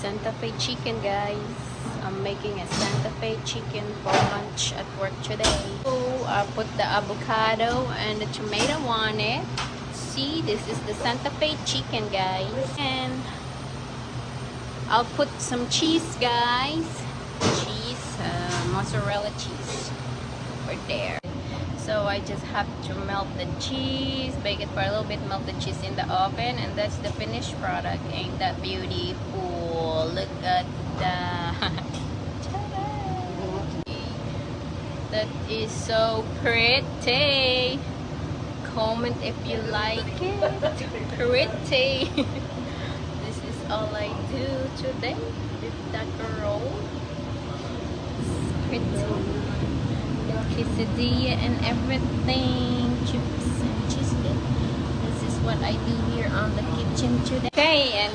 Santa Fe chicken, guys. I'm making a Santa Fe chicken for lunch at work today. So I put the avocado and the tomato on it. See, this is the Santa Fe chicken, guys. And I'll put some cheese, guys. Cheese, mozzarella cheese over there. So I just have to melt the cheese, bake it for a little bit, melt the cheese in the oven, and that's the finished product. Ain't that beautiful? Look at that. That is so pretty. Comment if you like it. Pretty. This is all I do today with that roll. It's pretty. Quesadilla and everything, chips and cheese. This is what I do here on the kitchen today. Okay, and